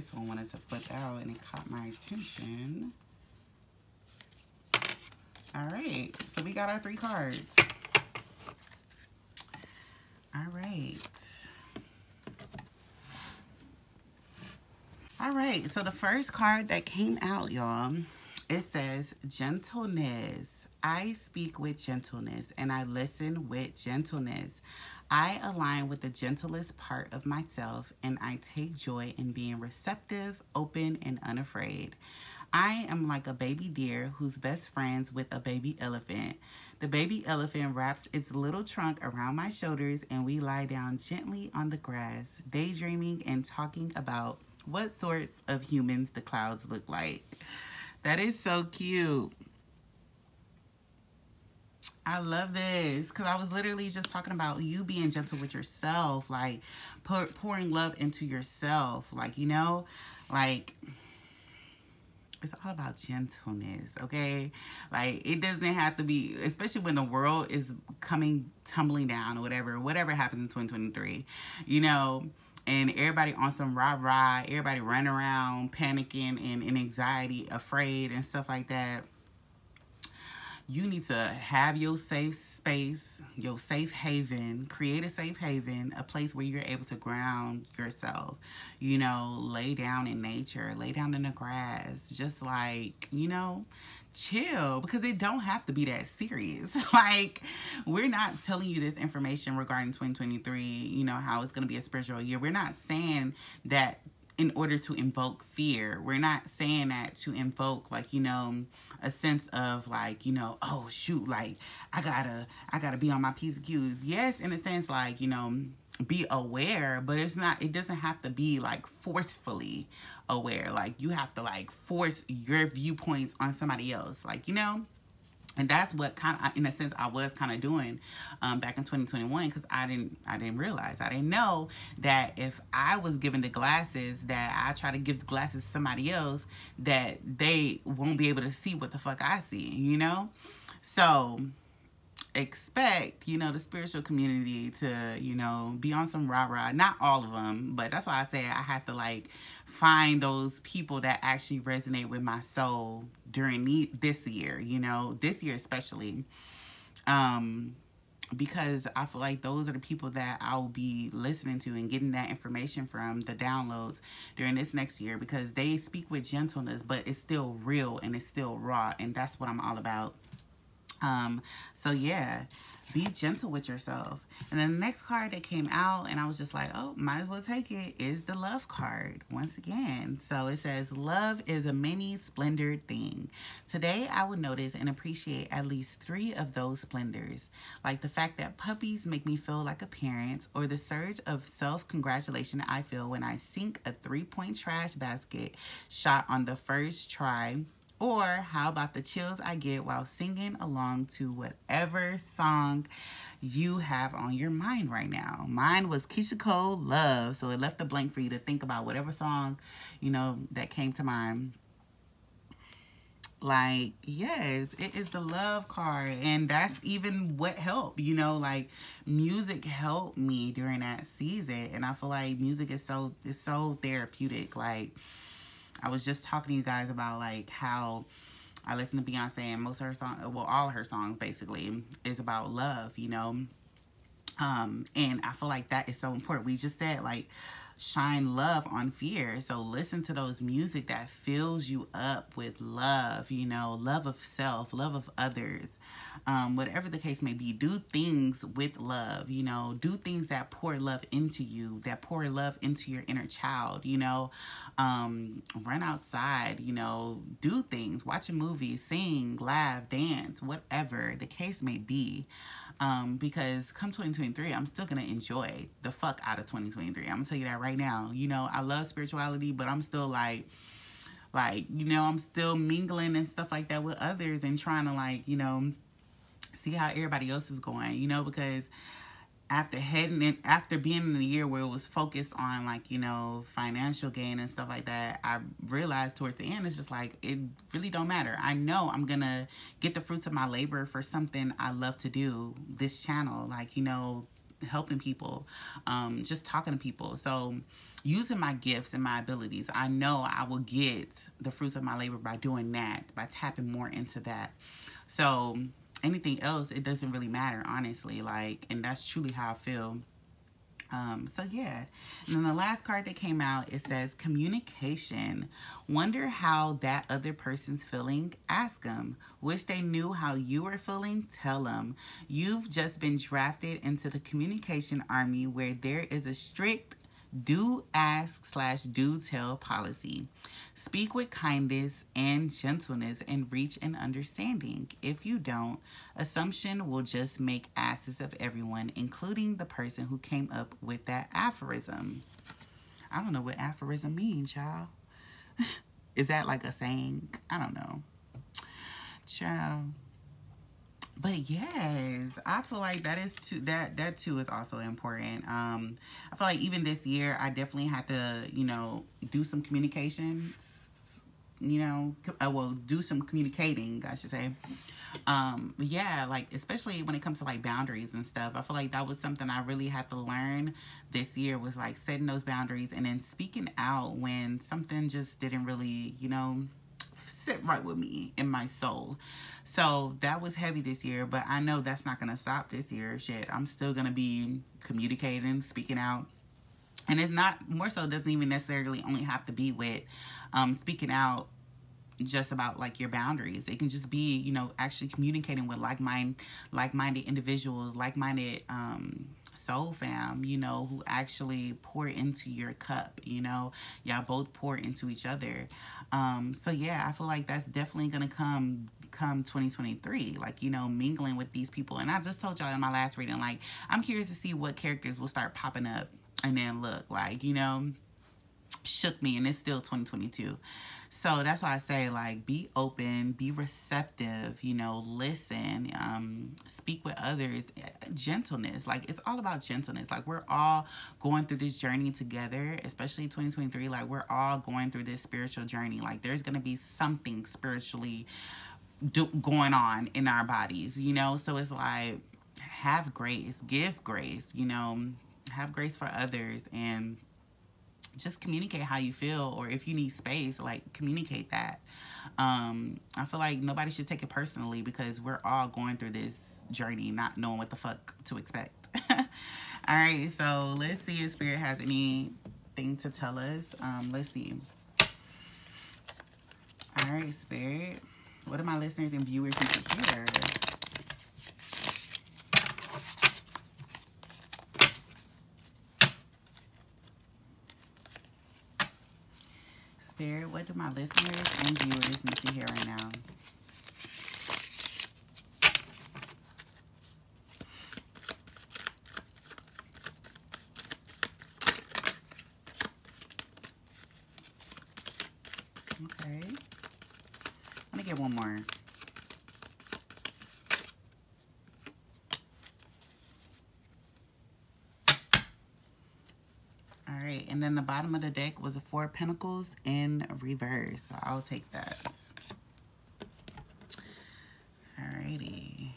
this one wanted to put out and it caught my attention. All right, so we got our 3 cards. All right. All right, so the first card that came out, y'all, it says gentleness. I speak with gentleness and I listen with gentleness. I align with the gentlest part of myself and I take joy in being receptive, open, and unafraid. I am like a baby deer who's best friends with a baby elephant. The baby elephant wraps its little trunk around my shoulders and we lie down gently on the grass, daydreaming and talking about what sorts of humans the clouds look like. That is so cute. I love this because I was literally just talking about you being gentle with yourself, like pouring love into yourself, like, you know, like it's all about gentleness, okay? Like it doesn't have to be, especially when the world is tumbling down or whatever happens in 2023, you know, and everybody on some rah-rah, everybody running around panicking and in anxiety, afraid and stuff like that. You need to have your safe space, your safe haven, create a safe haven, a place where you're able to ground yourself, you know, lay down in nature, lay down in the grass, just like, you know, chill, because it don't have to be that serious. Like, we're not telling you this information regarding 2023, you know, how it's going to be a spiritual year. We're not saying that in order to invoke fear. We're not saying that to invoke, like, you know, a sense of like, you know, oh shoot, like I gotta be on my P's and Q's. Yes, in a sense, like, you know, be aware, but it doesn't have to be like forcefully aware. Like you have to like force your viewpoints on somebody else, like, you know. And that's what kind of, in a sense, I was kind of doing back in 2021, because I didn't realize, I didn't know that if I was given the glasses, that I try to give the glasses to somebody else, that they won't be able to see what the fuck I see, you know? So expect, you know, the spiritual community to, you know, be on some rah-rah. Not all of them, but that's why I say I have to like find those people that actually resonate with my soul during this year, you know, this year especially, because I feel like those are the people that I will be listening to and getting that information from, the downloads during this next year, because they speak with gentleness, but it's still real and it's still raw, and that's what I'm all about. So yeah, be gentle with yourself. And then the next card that came out, and I was just like, oh, might as well take it, is the love card once again. So it says, love is a many splendored thing. Today, I would notice and appreciate at least 3 of those splendors, like the fact that puppies make me feel like a parent, or the surge of self-congratulation I feel when I sink a 3-point trash basket shot on the first try. Or how about the chills I get while singing along to whatever song you have on your mind right now. Mine was Keisha Cole, Love. So it left a blank for you to think about whatever song, you know, that came to mind. Like, yes, it is the love card. And that's even what helped, you know, like music helped me during that season. And I feel like music is so therapeutic. Like, I was just talking to you guys about like how I listen to Beyonce, and most of her songs, well, all of her songs basically is about love, you know. And I feel like that is so important. We just said like shine love on fear. So listen to those music that fills you up with love, you know, love of self, love of others, whatever the case may be. Do things with love, you know, do things that pour love into you, that pour love into your inner child, you know. Run outside, you know, do things, watch a movie, sing, laugh, dance, whatever the case may be. Because come 2023, I'm still going to enjoy the fuck out of 2023. I'm going to tell you that right now. You know, I love spirituality, but I'm still like, you know, I'm still mingling and stuff like that with others and trying to like, you know, see how everybody else is going, you know, because after being in a year where it was focused on like, you know, financial gain and stuff like that, I realized towards the end, it's just like, it really don't matter. I know I'm gonna get the fruits of my labor for something I love to do, this channel, like, you know, helping people, just talking to people. So using my gifts and my abilities. I know I will get the fruits of my labor by doing that, by tapping more into that. So anything else, it doesn't really matter, honestly. Like, and that's truly how I feel. So yeah. And then the last card that came out, it says communication. Wonder how that other person's feeling? Ask them. Wish they knew how you were feeling? Tell them. You've just been drafted into the communication army, where there is a strict do ask / do tell policy. Speak with kindness and gentleness and reach an understanding. If you don't, assumption will just make asses of everyone, including the person who came up with that aphorism. I don't know what aphorism means, y'all. Is that like a saying? I don't know. Child. But yes, I feel like that is too, that too is also important. I feel like even this year, I definitely had to, you know, do some communications, you know, well, do some communicating, I should say. But yeah, like, especially when it comes to like boundaries and stuff, I feel like that was something I really had to learn this year, was like setting those boundaries and then speaking out when something just didn't really, you know, sit right with me in my soul. So that was heavy this year, but I know that's not going to stop this year. Shit, I'm still going to be communicating, speaking out. And it's not, more so, doesn't even necessarily only have to be with speaking out just about like your boundaries. It can just be, you know, actually communicating with like-minded individuals, like-minded soul fam, you know, who actually pour into your cup, you know, y'all both pour into each other. So yeah, I feel like that's definitely gonna come 2023, like, you know, mingling with these people. And I just told y'all in my last reading, like, I'm curious to see what characters will start popping up and then look like, you know, shook me, and it's still 2022. So that's why I say, like, be open, be receptive, you know, listen, speak with others, gentleness. Like, it's all about gentleness. Like, we're all going through this journey together, especially 2023. Like, we're all going through this spiritual journey. Like, there's going to be something spiritually going on in our bodies, you know? So it's like, have grace, give grace, you know, have grace for others, and just communicate how you feel, or if you need space, like, communicate that. I feel like nobody should take it personally, because we're all going through this journey not knowing what the fuck to expect. All right, so let's see if Spirit has anything to tell us. Let's see. All right, Spirit, what do my listeners and viewers need to hear? Spirit, what do my listeners and viewers need to hear right now? Okay. Let me get one more. Alright, and then the bottom of the deck was a 4 of Pentacles in reverse. So I'll take that. Alrighty.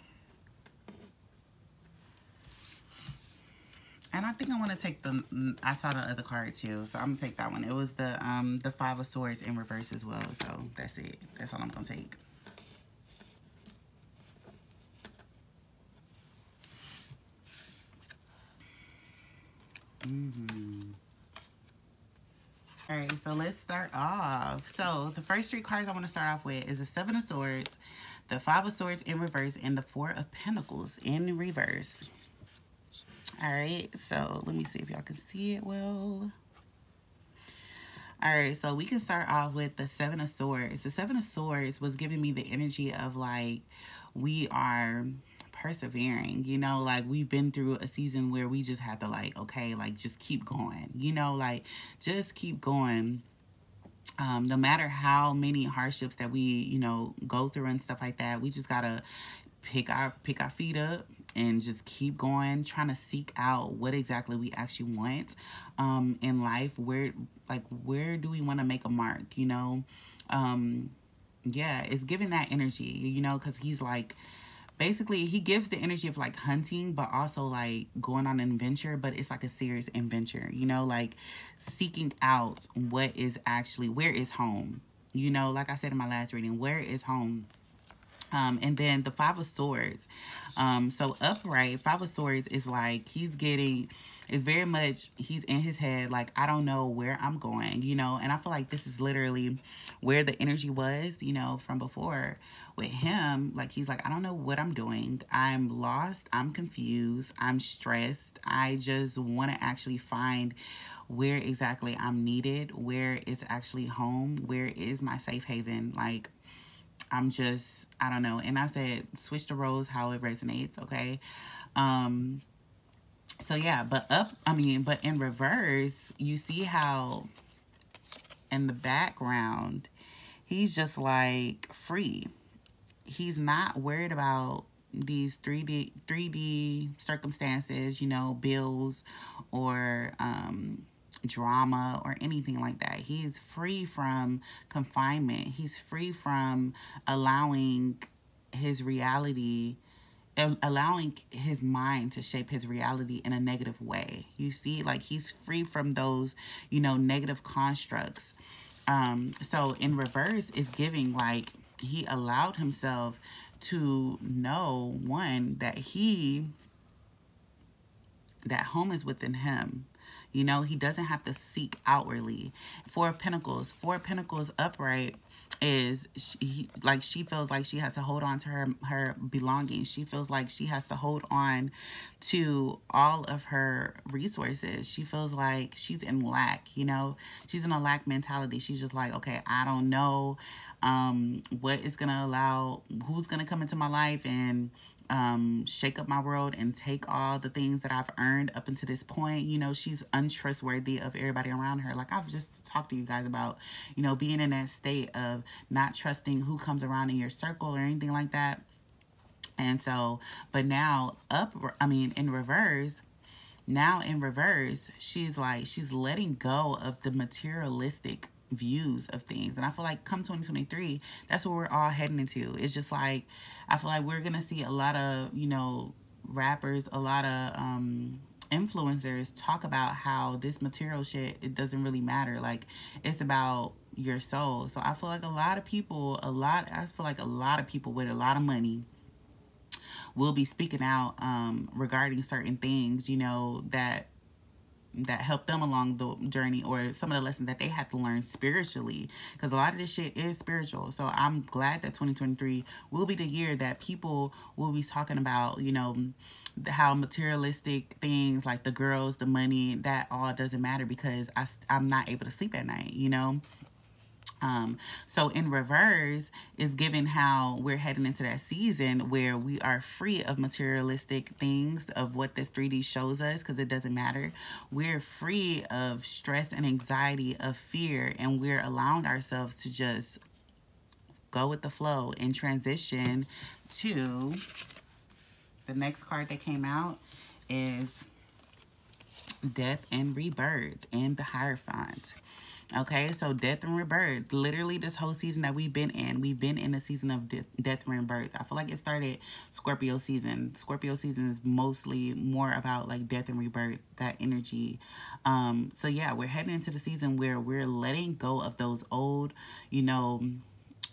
And I think I want to take I saw the other card too, so I'm going to take that one. It was the 5 of Swords in reverse as well, so that's it. That's all I'm going to take. All right, so let's start off. So the first 3 cards I want to start off with is the 7 of Swords, the 5 of Swords in reverse, and the 4 of Pentacles in reverse. All right, so let me see if y'all can see it well. All right, so we can start off with the 7 of Swords. The 7 of Swords was giving me the energy of, like, we are persevering, you know, like, we've been through a season where we just had to, like, okay, like, just keep going, you know, like, just keep going. No matter how many hardships that we, you know, go through and stuff like that, we just gotta pick our feet up and just keep going, trying to seek out what exactly we actually want in life. Where do we want to make a mark, you know? Yeah, it's giving that energy, you know, because he's like, basically he gives the energy of like hunting, but also like going on an adventure, but it's like a serious adventure, you know, like seeking out what is actually, where is home, you know, like I said in my last reading, where is home. And then the Five of Swords. So upright, Five of Swords is like he's getting, is very much, he's in his head, like, I don't know where I'm going, you know, and I feel like this is literally where the energy was, you know, from before with him. Like, he's like, I don't know what I'm doing. I'm lost. I'm confused. I'm stressed. I just want to actually find where exactly I'm needed, where is actually home, where is my safe haven. Like, I'm just, I don't know. And I said, switch the roles how it resonates, okay? So yeah, but but in reverse, you see how in the background, he's just like free. He's not worried about these 3D circumstances, you know, bills or drama or anything like that. He's free from confinement. He's free from allowing his reality, allowing his mind to shape his reality in a negative way. You see, like he's free from those, you know, negative constructs. So in reverse is giving like he allowed himself to know, one, that that home is within him. You know, he doesn't have to seek outwardly. Four of Pentacles upright is she feels like she has to hold on to her belongings. She feels like she has to hold on to all of her resources. She feels like she's in lack, you know. She's in a lack mentality. She's just like, okay, I don't know what is going to allow, who's going to come into my life and shake up my world and take all the things that I've earned up until this point. You know, she's untrustworthy of everybody around her. Like I've just talked to you guys about, you know, being in that state of not trusting who comes around in your circle or anything like that. And so, but now in reverse, she's like, she's letting go of the materialistic views of things. And I feel like come 2023, that's what we're all heading into. It's just like, I feel like we're gonna see a lot of, you know, rappers, a lot of influencers talk about how this material shit, it doesn't really matter. Like, it's about your soul. So I feel like a lot of people with a lot of money will be speaking out regarding certain things, you know, that helped them along the journey, or some of the lessons that they had to learn spiritually, because a lot of this shit is spiritual. So I'm glad that 2023 will be the year that people will be talking about, you know, how materialistic things like the girls, the money, that all doesn't matter, because I'm not able to sleep at night, you know. So in reverse is given how we're heading into that season where we are free of materialistic things, of what this 3D shows us, because it doesn't matter. We're free of stress and anxiety, of fear, and we're allowing ourselves to just go with the flow and transition to the next card that came out is Death and Rebirth and the Hierophant. Okay, so death and rebirth. Literally, this whole season that we've been in a season of death and rebirth. I feel like it started Scorpio season. Scorpio season is mostly more about like death and rebirth, that energy. So yeah, we're heading into the season where we're letting go of those old, you know,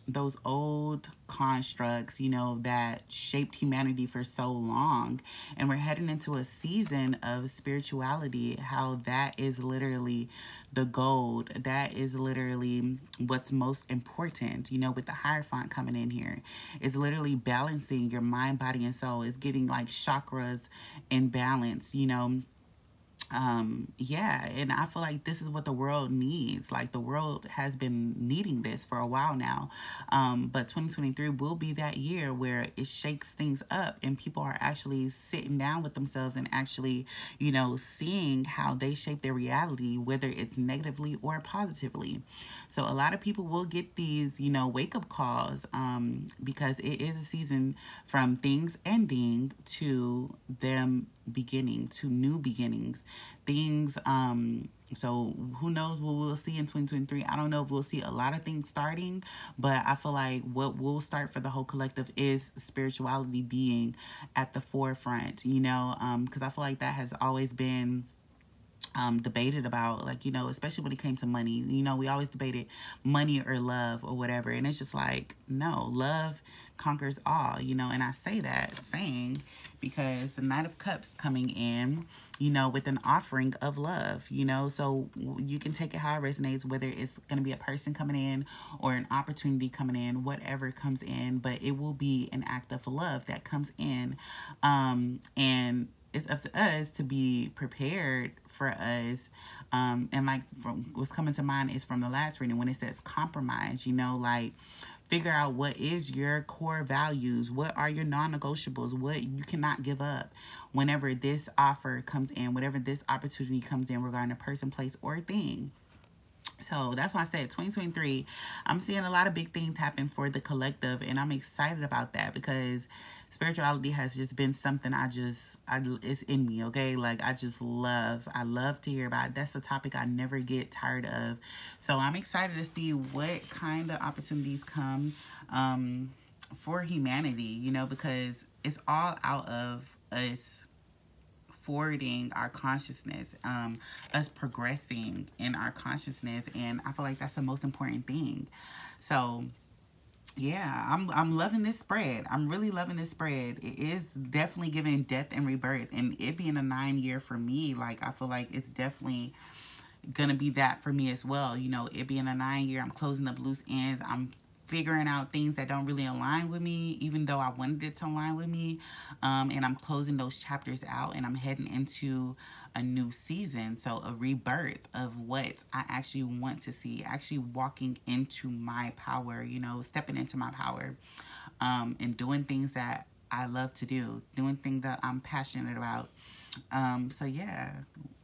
those old constructs, you know, that shaped humanity for so long. And we're heading into a season of spirituality, how that is literally the gold. That is literally what's most important, you know, with the Hierophant coming in here. It's literally balancing your mind, body, and soul. It's giving like chakras in balance, you know. Yeah, and I feel like this is what the world needs. Like, the world has been needing this for a while now. But 2023 will be that year where it shakes things up and people are actually sitting down with themselves and actually, you know, seeing how they shape their reality, whether it's negatively or positively. So a lot of people will get these, you know, wake-up calls because it is a season from things ending to them beginning, to new beginnings, things. So who knows what we'll see in 2023. I don't know if we'll see a lot of things starting, but I feel like what will start for the whole collective is spirituality being at the forefront, you know, because I feel like that has always been debated about, like, you know, especially when it came to money. You know, we always debated money or love or whatever, and it's just like, no, love conquers all, you know. And I say that saying because the Knight of Cups coming in, you know, with an offering of love, you know, so you can take it how it resonates, whether it's going to be a person coming in or an opportunity coming in, whatever comes in, but it will be an act of love that comes in, and it's up to us to be prepared for us. And like, from what's coming to mind is from the last reading when it says compromise, you know, like, figure out what is your core values, what are your non-negotiables, what you cannot give up whenever this offer comes in, whatever this opportunity comes in regarding a person, place, or thing. So that's why I said 2023, I'm seeing a lot of big things happen for the collective, and I'm excited about that because spirituality has just been something it's in me, okay? Like, I love to hear about it. That's a topic I never get tired of. So I'm excited to see what kind of opportunities come for humanity, you know, because it's all out of us forwarding our consciousness, us progressing in our consciousness, and I feel like that's the most important thing. So yeah, I'm loving this spread. I'm really loving this spread. It is definitely giving death and rebirth, and it being a 9-year for me, like, I feel like it's definitely gonna be that for me as well. You know, it being a 9-year, I'm closing up loose ends. I'm figuring out things that don't really align with me, even though I wanted it to align with me. And I'm closing those chapters out, and I'm heading into a new season. So a rebirth of what I actually want to see, actually walking into my power, you know, stepping into my power, and doing things that I love to do, doing things that I'm passionate about. So yeah,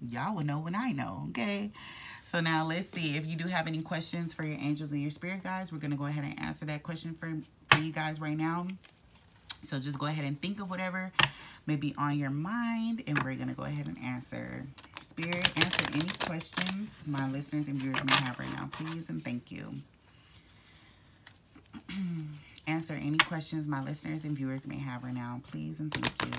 y'all will know when I know, okay? So now let's see if you do have any questions for your angels and your spirit guides. We're going to go ahead and answer that question for you guys right now. So just go ahead and think of whatever may be on your mind, and we're going to go ahead and answer. Spirit, answer any questions my listeners and viewers may have right now, please, and thank you. Answer any questions my listeners and viewers may have right now, please, and thank you.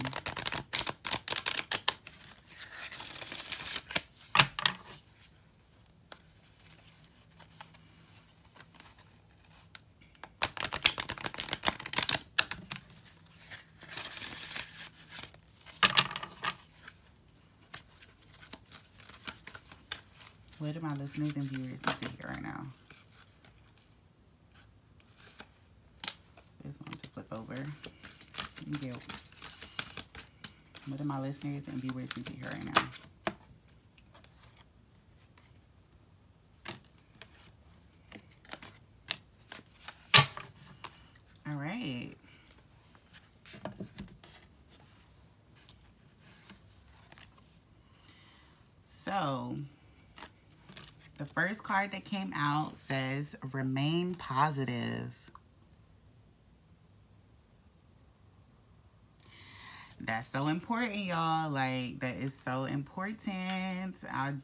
What do my listeners and viewers need to hear right now? This one to flip over. Guilt. What do my listeners and viewers need to hear right now? All right. So the first card that came out says, remain positive. That's so important, y'all. Like, that is so important.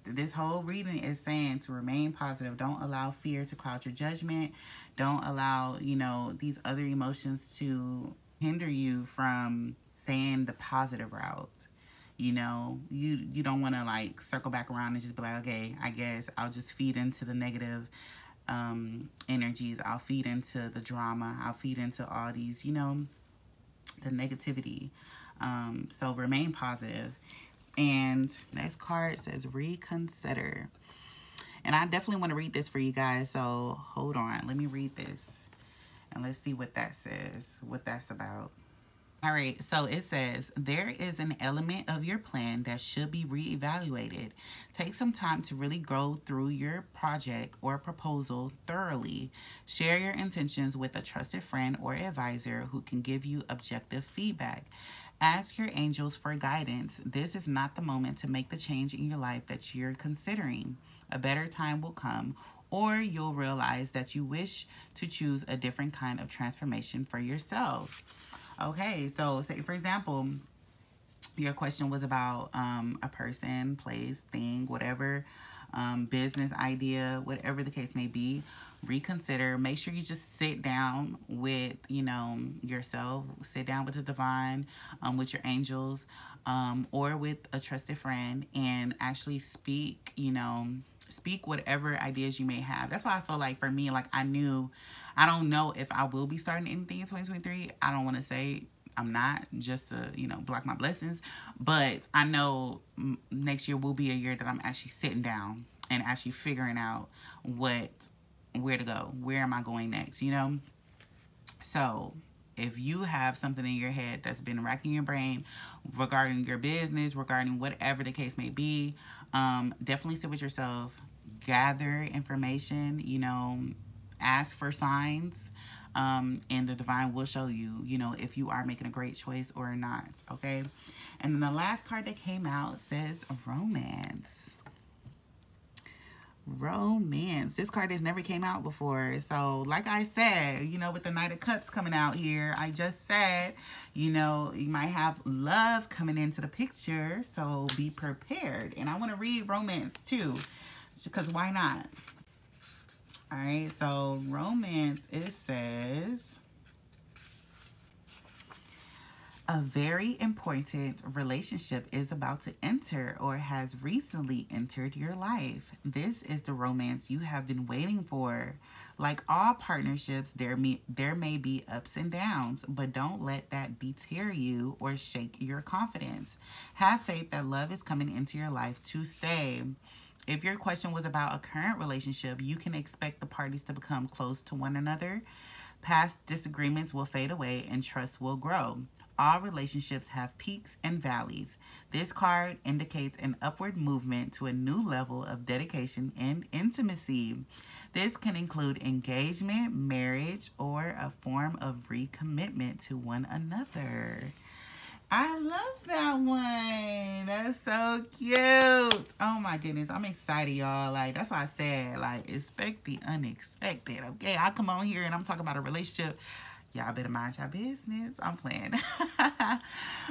This whole reading is saying to remain positive. Don't allow fear to cloud your judgment. Don't allow, you know, these other emotions to hinder you from staying the positive route. You know, you don't want to, like, circle back around and just be like, okay, I guess I'll just feed into the negative energies. I'll feed into the drama. I'll feed into all these, you know, the negativity. So remain positive. And next card says reconsider. And I definitely want to read this for you guys. So hold on. Let me read this. And let's see what that says. What that's about. All right, so it says, there is an element of your plan that should be reevaluated. Take some time to really go through your project or proposal thoroughly. Share your intentions with a trusted friend or advisor who can give you objective feedback. Ask your angels for guidance. This is not the moment to make the change in your life that you're considering. A better time will come, or you'll realize that you wish to choose a different kind of transformation for yourself. Okay, so say, for example, Your question was about a person, place, thing, whatever, business idea, whatever the case may be. Reconsider. Make sure you just sit down with, you know, yourself. Sit down with the divine, with your angels, or with a trusted friend, and actually speak, you know, speak whatever ideas you may have. That's why I feel like for me, like I don't know if I will be starting anything in 2023. I don't want to say I'm not, just to, you know, block my blessings. But I know next year will be a year that I'm actually sitting down and actually figuring out where to go. Where am I going next, you know? So if you have something in your head that's been racking your brain regarding your business, regarding whatever the case may be, definitely sit with yourself, gather information, you know, ask for signs, and the divine will show you, you know, if you are making a great choice or not, okay? And then the last card that came out says romance. Romance. This card has never came out before. So like I said, you know, with the Knight of Cups coming out here, I just said, you know, you might have love coming into the picture. So be prepared. And I want to read romance too, because why not? All right. So romance, it says, a very important relationship is about to enter or has recently entered your life. This is the romance you have been waiting for. Like all partnerships, there may be ups and downs, but don't let that deter you or shake your confidence. Have faith that love is coming into your life to stay. If your question was about a current relationship, you can expect the parties to become close to one another. Past disagreements will fade away and trust will grow. All relationships have peaks and valleys. This card indicates an upward movement to a new level of dedication and intimacy. This can include engagement, marriage, or a form of recommitment to one another. I love that one. That's so cute. Oh my goodness. I'm excited, y'all. Like, that's why I said, like, expect the unexpected. Okay, I come on here and I'm talking about a relationship. Y'all better mind your business. I'm playing. All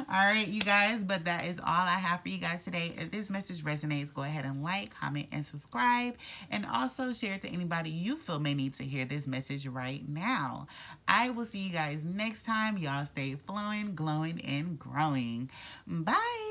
right, you guys. But that is all I have for you guys today. If this message resonates, go ahead and like, comment, and subscribe. And also share it to anybody you feel may need to hear this message right now. I will see you guys next time. Y'all stay flowing, glowing, and growing. Bye.